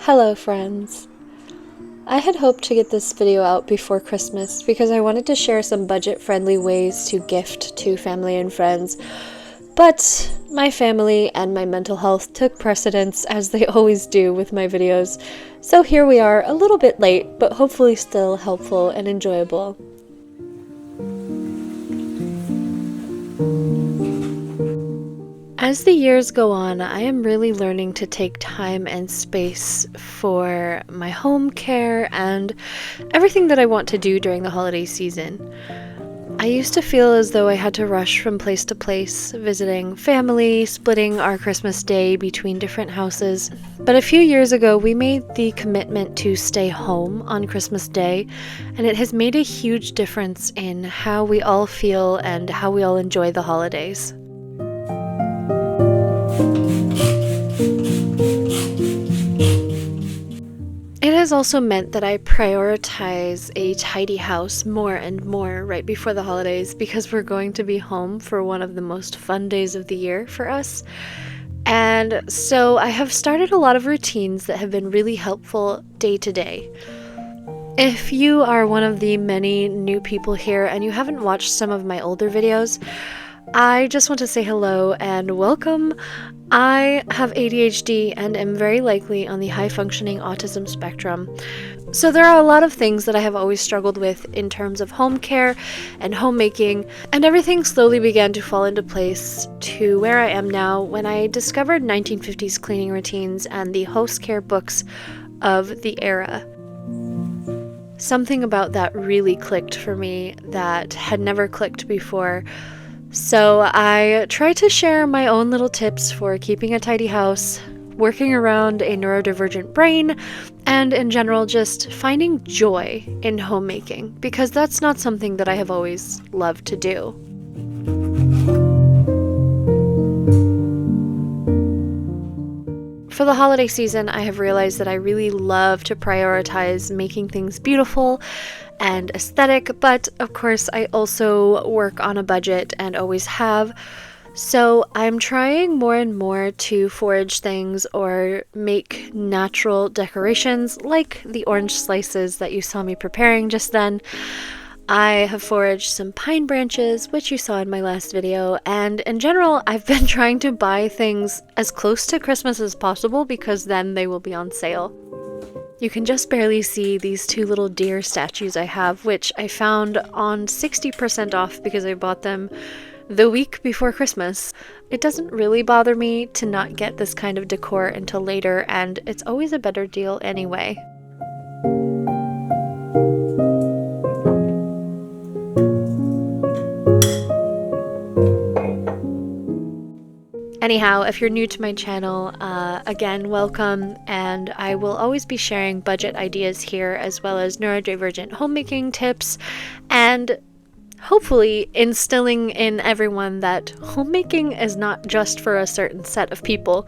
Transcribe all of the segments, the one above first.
Hello friends! I had hoped to get this video out before Christmas because I wanted to share some budget-friendly ways to gift to family and friends, but my family and my mental health took precedence, as they always do with my videos, so here we are, a little bit late, but hopefully still helpful and enjoyable. As the years go on, I am really learning to take time and space for my home care and everything that I want to do during the holiday season. I used to feel as though I had to rush from place to place, visiting family, splitting our Christmas day between different houses. But a few years ago, we made the commitment to stay home on Christmas Day, and it has made a huge difference in how we all feel and how we all enjoy the holidays. It has also meant that I prioritize a tidy house more and more right before the holidays because we're going to be home for one of the most fun days of the year for us. And so I have started a lot of routines that have been really helpful day to day. If you are one of the many new people here and you haven't watched some of my older videos, I just want to say hello and welcome. I have ADHD and am very likely on the high-functioning autism spectrum. So there are a lot of things that I have always struggled with in terms of home care and homemaking, and everything slowly began to fall into place to where I am now when I discovered 1950s cleaning routines and the host care books of the era. Something about that really clicked for me that had never clicked before. So I try to share my own little tips for keeping a tidy house, working around a neurodivergent brain, and in general just finding joy in homemaking, because that's not something that I have always loved to do. For the holiday season, I have realized that I really love to prioritize making things beautiful and aesthetic, but of course I also work on a budget and always have. So I'm trying more and more to forage things or make natural decorations like the orange slices that you saw me preparing just then. I have foraged some pine branches, which you saw in my last video, and in general, I've been trying to buy things as close to Christmas as possible because then they will be on sale. You can just barely see these two little deer statues I have, which I found on 60% off because I bought them the week before Christmas. It doesn't really bother me to not get this kind of decor until later, and it's always a better deal anyway. Anyhow, if you're new to my channel, again, welcome, and I will always be sharing budget ideas here as well as neurodivergent homemaking tips and hopefully instilling in everyone that homemaking is not just for a certain set of people.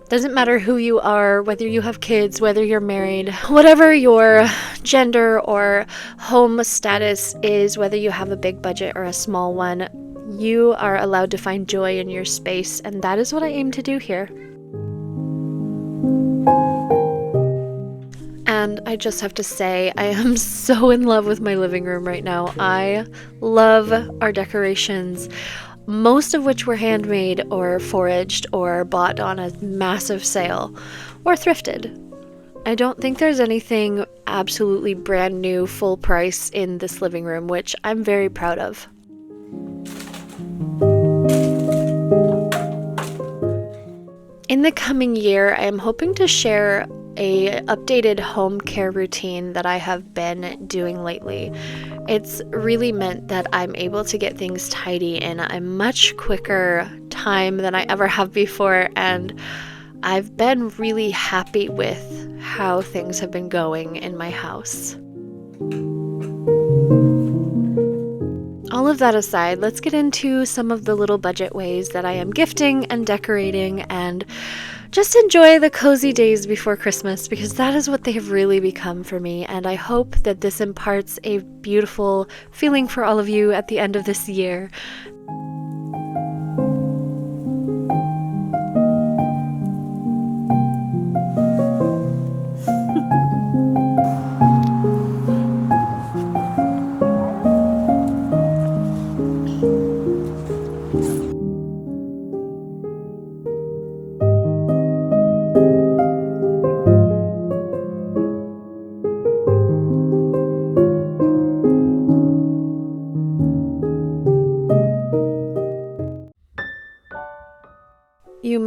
Doesn't matter who you are, whether you have kids, whether you're married, whatever your gender or home status is, whether you have a big budget or a small one, you are allowed to find joy in your space, and that is what I aim to do here. And I just have to say, I am so in love with my living room right now. I love our decorations, most of which were handmade or foraged or bought on a massive sale or thrifted. I don't think there's anything absolutely brand new, full price in this living room, which I'm very proud of. In the coming year, I am hoping to share a updated home care routine that I have been doing lately. It's really meant that I'm able to get things tidy in a much quicker time than I ever have before, and I've been really happy with how things have been going in my house. All of that aside, let's get into some of the little budget ways that I am gifting and decorating and just enjoy the cozy days before Christmas, because that is what they have really become for me, and I hope that this imparts a beautiful feeling for all of you at the end of this year.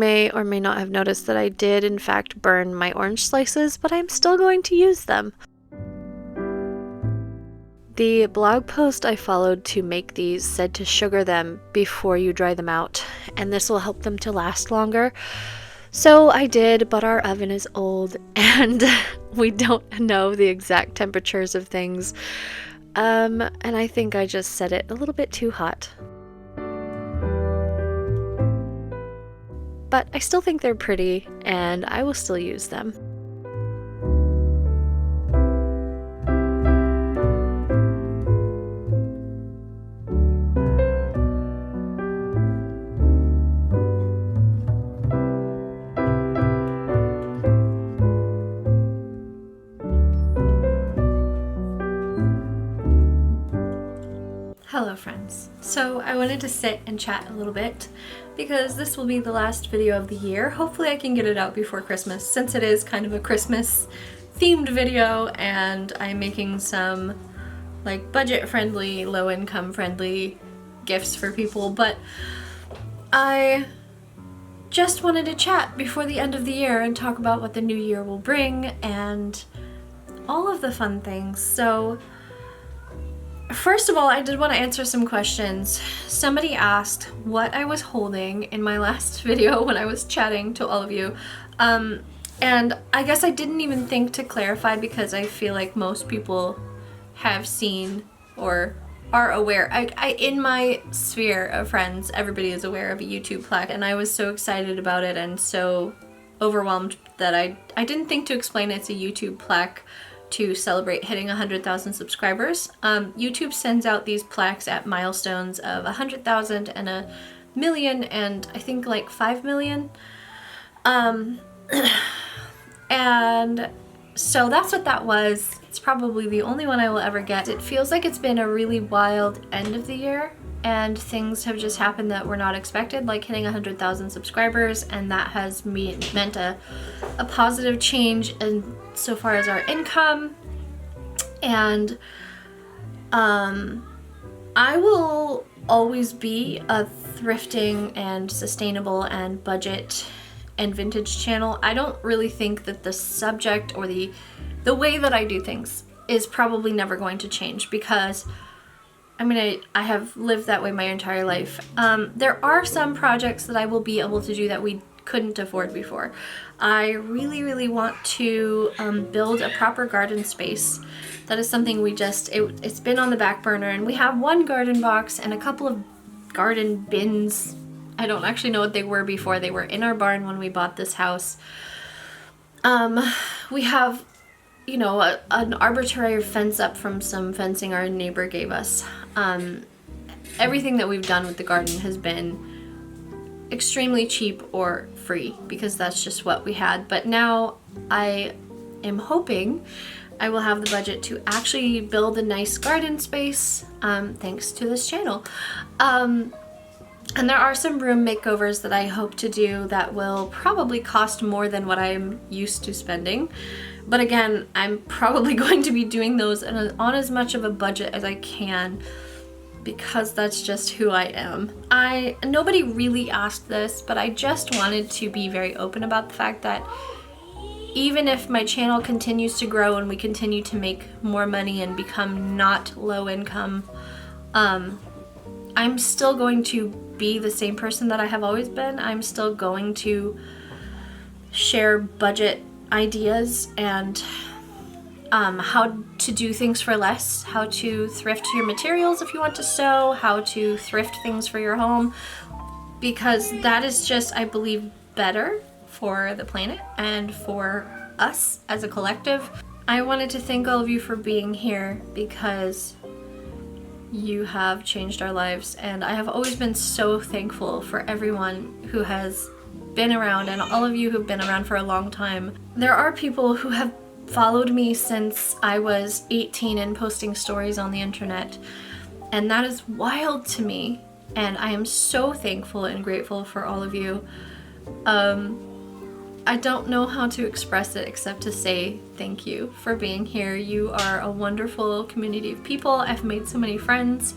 may or may not have noticed that I did in fact burn my orange slices, but I'm still going to use them. The blog post I followed to make these said to sugar them before you dry them out, and this will help them to last longer. So I did, but our oven is old and we don't know the exact temperatures of things. And I think I just set it a little bit too hot. But I still think they're pretty and I will still use them. Hello friends. So I wanted to sit and chat a little bit because this will be the last video of the year. Hopefully I can get it out before Christmas since it is kind of a Christmas themed video and I'm making some like budget friendly, low income friendly gifts for people, but I just wanted to chat before the end of the year and talk about what the new year will bring and all of the fun things. So first of all, I did want to answer some questions. Somebody asked what I was holding in my last video when I was chatting to all of you. And I guess I didn't even think to clarify because I feel like most people have seen or are aware. In my sphere of friends, everybody is aware of a YouTube plaque, and I was so excited about it and so overwhelmed that I didn't think to explain it's a YouTube plaque to celebrate hitting 100,000 subscribers. YouTube sends out these plaques at milestones of 100,000 and 1,000,000 and I think like 5 million. And so that's what that was. It's probably the only one I will ever get. It feels like it's been a really wild end of the year and things have just happened that were not expected, like hitting 100,000 subscribers, and that has meant a positive change in so far as our income. And I will always be a thrifting and sustainable and budget and vintage channel. I don't really think that the subject or the way that I do things is probably never going to change because I mean, I have lived that way my entire life. There are some projects that I will be able to do that we couldn't afford before. I really, really want to build a proper garden space. That is something it's been on the back burner, and we have one garden box and a couple of garden bins. I don't actually know what they were before. They were in our barn when we bought this house. We have, you know, an arbitrary fence up from some fencing our neighbor gave us. Everything that we've done with the garden has been extremely cheap or free because that's just what we had. But now I am hoping I will have the budget to actually build a nice garden space thanks to this channel. And there are some room makeovers that I hope to do that will probably cost more than what I'm used to spending. But again, I'm probably going to be doing those on as much of a budget as I can because that's just who I am. Nobody really asked this, but I just wanted to be very open about the fact that even if my channel continues to grow and we continue to make more money and become not low income, I'm still going to be the same person that I have always been. I'm still going to share budget ideas and how to do things for less, how to thrift your materials if you want to sew, how to thrift things for your home, because that is just, I believe, better for the planet and for us as a collective. I wanted to thank all of you for being here because you have changed our lives, and I have always been so thankful for everyone who has been around and all of you who've been around for a long time. There are people who have followed me since I was 18 and posting stories on the internet, and that is wild to me, and I am so thankful and grateful for all of you. I don't know how to express it except to say thank you for being here. You are a wonderful community of people. I've made so many friends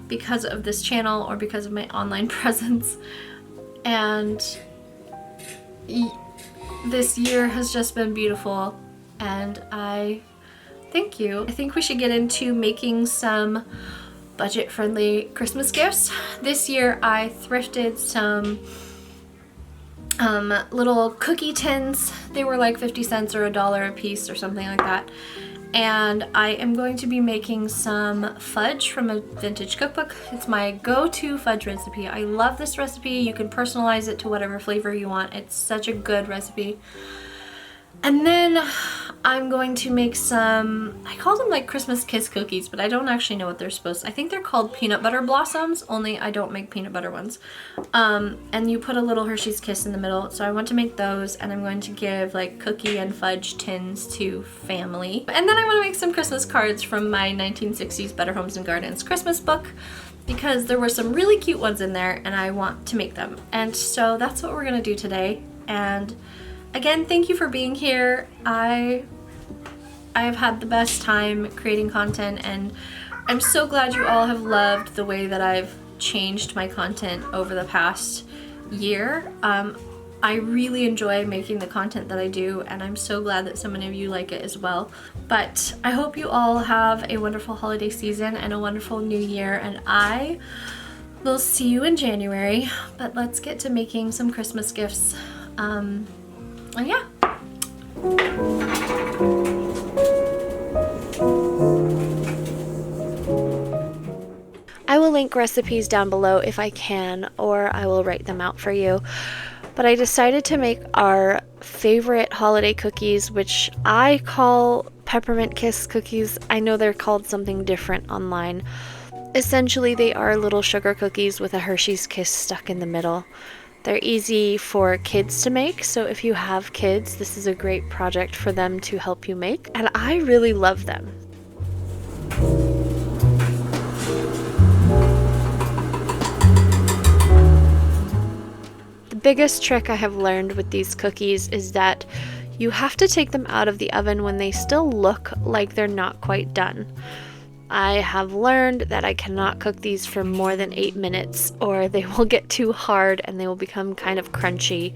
because of this channel or because of my online presence, and this year has just been beautiful, and I thank you. I think we should get into making some budget-friendly Christmas gifts. This year I thrifted some little cookie tins. They were like 50 cents or $1 a piece or something like that. And I am going to be making some fudge from a vintage cookbook. It's my go-to fudge recipe. I love this recipe. You can personalize it to whatever flavor you want. It's such a good recipe. And then I'm going to make some, I call them like Christmas Kiss cookies, but I don't actually know what they're supposed to. I think they're called peanut butter blossoms, only I don't make peanut butter ones. And you put a little Hershey's Kiss in the middle. So I want to make those, and I'm going to give like cookie and fudge tins to family. And then I want to make some Christmas cards from my 1960s Better Homes and Gardens Christmas book, because there were some really cute ones in there and I want to make them. And so that's what we're gonna do today. And again, thank you for being here. I have had the best time creating content, and I'm so glad you all have loved the way that I've changed my content over the past year. I really enjoy making the content that I do, and I'm so glad that so many of you like it as well. But I hope you all have a wonderful holiday season and a wonderful new year, and I will see you in January. But let's get to making some Christmas gifts. Yeah. I will link recipes down below if I can, or I will write them out for you. But I decided to make our favorite holiday cookies, which I call peppermint kiss cookies. I know they're called something different online. Essentially, they are little sugar cookies with a Hershey's Kiss stuck in the middle. They're easy for kids to make, so if you have kids, this is a great project for them to help you make, and I really love them. The biggest trick I have learned with these cookies is that you have to take them out of the oven when they still look like they're not quite done. I have learned that I cannot cook these for more than 8 minutes, or they will get too hard and they will become kind of crunchy,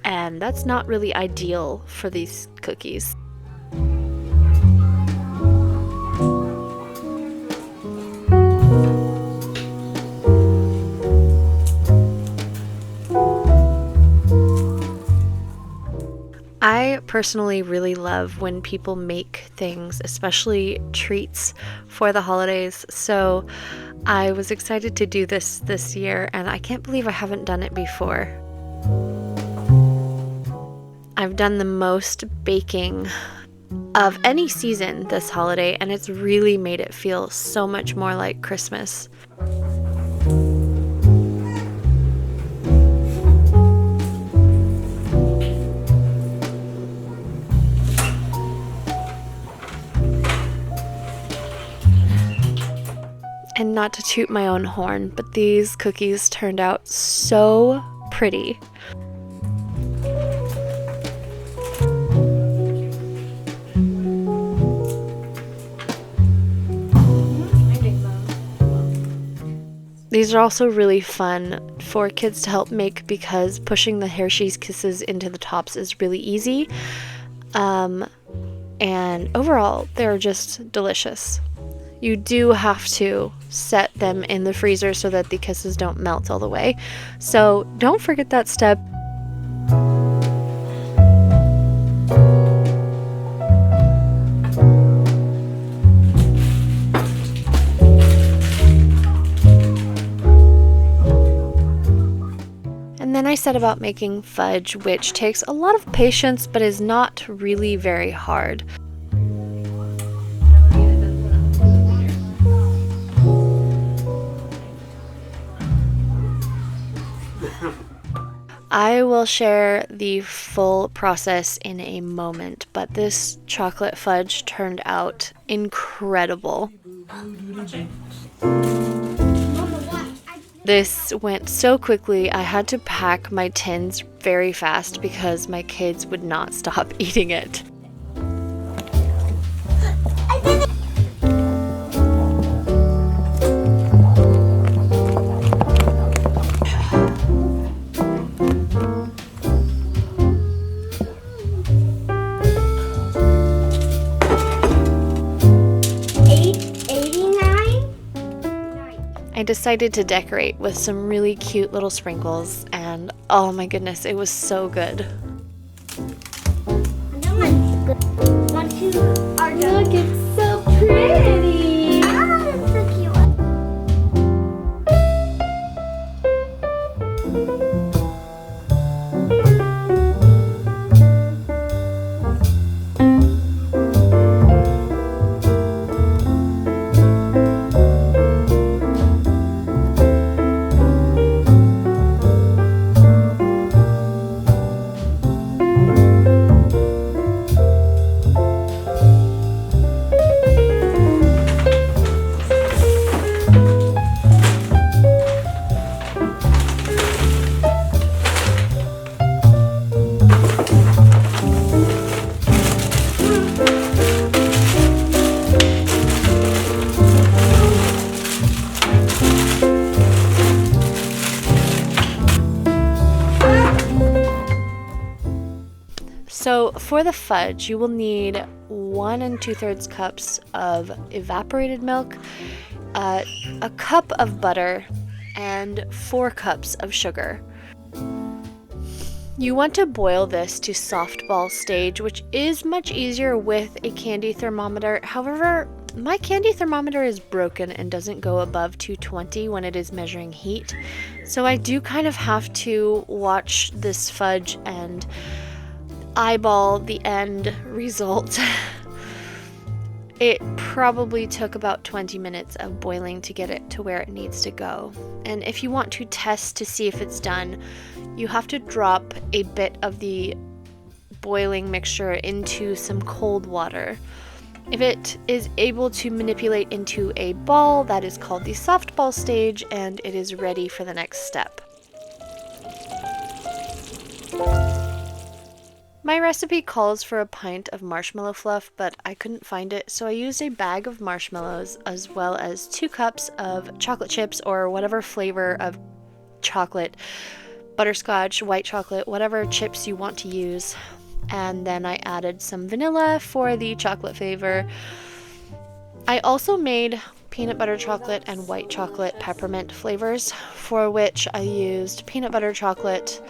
and that's not really ideal for these cookies. I personally really love when people make things, especially treats for the holidays, so I was excited to do this year, and I can't believe I haven't done it before. I've done the most baking of any season this holiday, and it's really made it feel so much more like Christmas. And not to toot my own horn, but these cookies turned out so pretty. These are also really fun for kids to help make because pushing the Hershey's Kisses into the tops is really easy. And overall, they're just delicious. You do have to set them in the freezer so that the kisses don't melt all the way. So don't forget that step. And then I set about making fudge, which takes a lot of patience but is not really very hard. I will share the full process in a moment, but this chocolate fudge turned out incredible. This went so quickly, I had to pack my tins very fast because my kids would not stop eating it. I decided to decorate with some really cute little sprinkles, and oh my goodness, it was so good. Once you are done. Look, it's so pretty! Ah, it's so cute. So for the fudge, you will need 1 2/3 cups of evaporated milk, a cup of butter, and 4 cups of sugar. You want to boil this to softball stage, which is much easier with a candy thermometer. However, my candy thermometer is broken and doesn't go above 220 when it is measuring heat. So I do kind of have to watch this fudge and eyeball the end result. It probably took about 20 minutes of boiling to get it to where it needs to go. And if you want to test to see if it's done, you have to drop a bit of the boiling mixture into some cold water. If it is able to manipulate into a ball, that is called the softball stage, and it is ready for the next step. My recipe calls for a pint of marshmallow fluff, but I couldn't find it, so I used a bag of marshmallows as well as 2 cups of chocolate chips or whatever flavor of chocolate, butterscotch, white chocolate, whatever chips you want to use. And then I added some vanilla for the chocolate flavor. I also made peanut butter chocolate and white chocolate peppermint flavors, for which I used peanut butter chocolate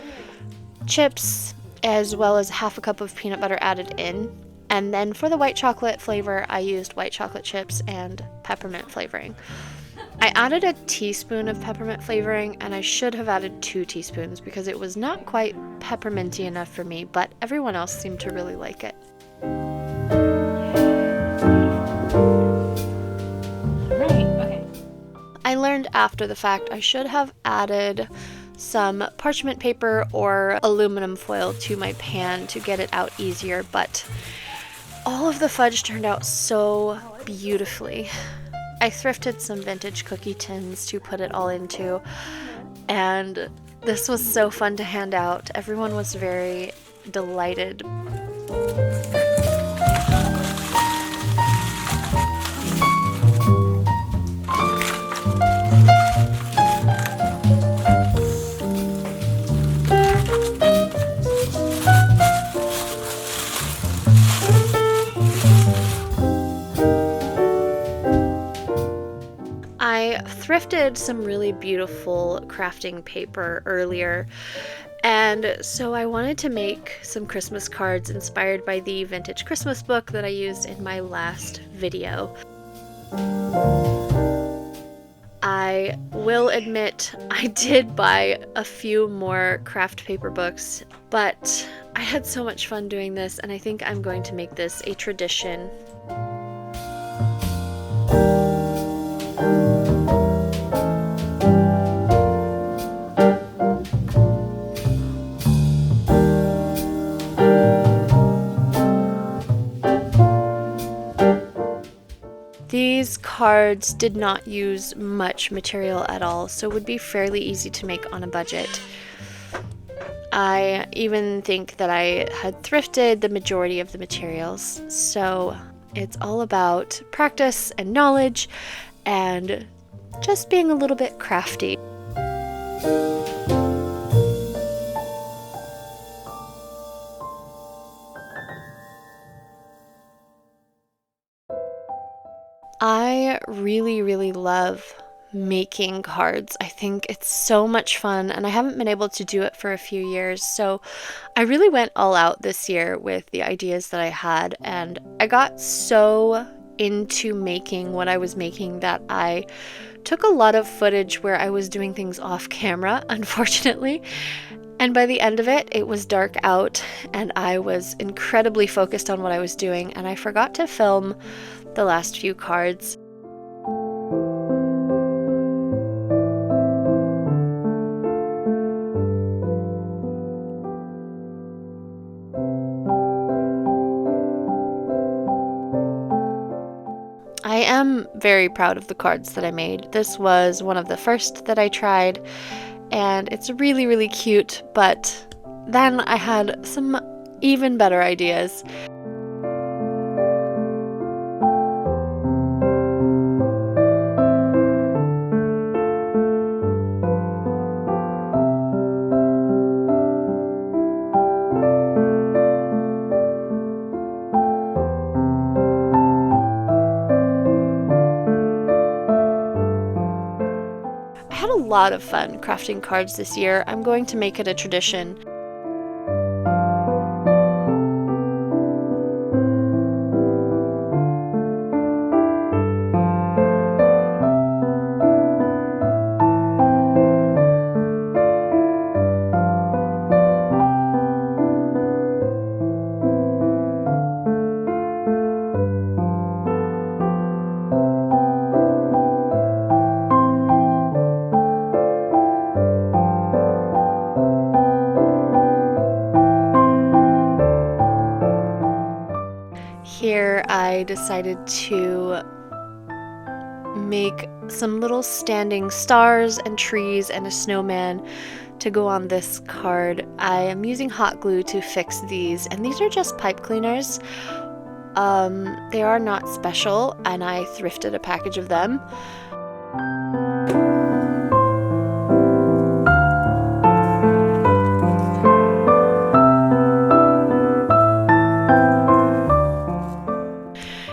chips as well as half a cup of peanut butter added in. And then for the white chocolate flavor, I used white chocolate chips and peppermint flavoring. I added a teaspoon of peppermint flavoring, and I should have added 2 teaspoons because it was not quite pepperminty enough for me, but everyone else seemed to really like it. I learned after the fact I should have added some parchment paper or aluminum foil to my pan to get it out easier, but all of the fudge turned out so beautifully. I thrifted some vintage cookie tins to put it all into, and this was so fun to hand out. Everyone was very delighted. I thrifted some really beautiful crafting paper earlier, and so I wanted to make some Christmas cards inspired by the vintage Christmas book that I used in my last video. I will admit I did buy a few more craft paper books, but I had so much fun doing this, and I think I'm going to make this a tradition. These cards did not use much material at all, so would be fairly easy to make on a budget. I even think that I had thrifted the majority of the materials, so it's all about practice and knowledge and just being a little bit crafty. I really love making cards. I think it's so much fun, and I haven't been able to do it for a few years. So I really went all out this year with the ideas that I had, and I got so into making what I was making that I took a lot of footage where I was doing things off camera, unfortunately. And by the end of it, it was dark out and I was incredibly focused on what I was doing, and I forgot to film the last few cards. I am very proud of the cards that I made. This was one of the first that I tried, and it's really, really cute, but then I had some even better ideas. I had a lot of fun crafting cards this year. I'm going to make it a tradition. Here I decided to make some little standing stars and trees and a snowman to go on this card. I am using hot glue to fix these, and these are just pipe cleaners. They are not special, and I thrifted a package of them.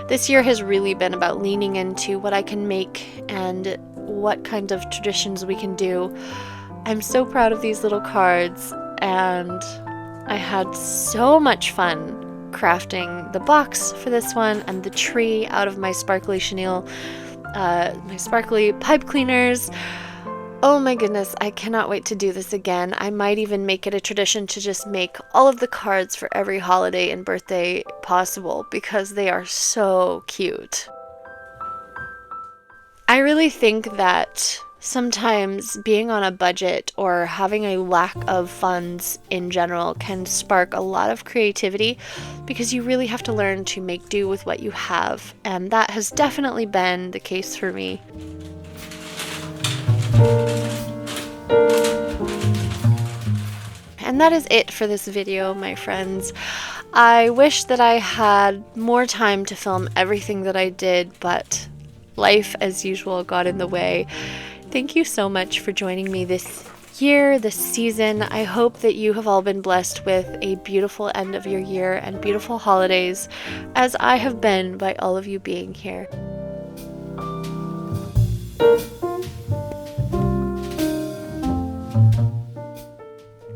This year has really been about leaning into what I can make and what kind of traditions we can do. I'm so proud of these little cards, and I had so much fun crafting the box for this one and the tree out of my sparkly chenille, my sparkly pipe cleaners. Oh my goodness, I cannot wait to do this again. I might even make it a tradition to just make all of the cards for every holiday and birthday possible, because they are so cute. I really think that sometimes being on a budget or having a lack of funds in general can spark a lot of creativity, because you really have to learn to make do with what you have, and that has definitely been the case for me. And that is it for this video, my friends. I wish that I had more time to film everything that I did, but life as usual got in the way. Thank you so much for joining me this year, this season. I hope that you have all been blessed with a beautiful end of your year and beautiful holidays, as I have been by all of you being here.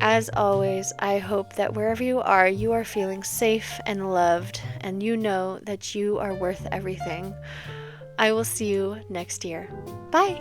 As always, I hope that wherever you are feeling safe and loved, and you know that you are worth everything. I will see you next year. Bye!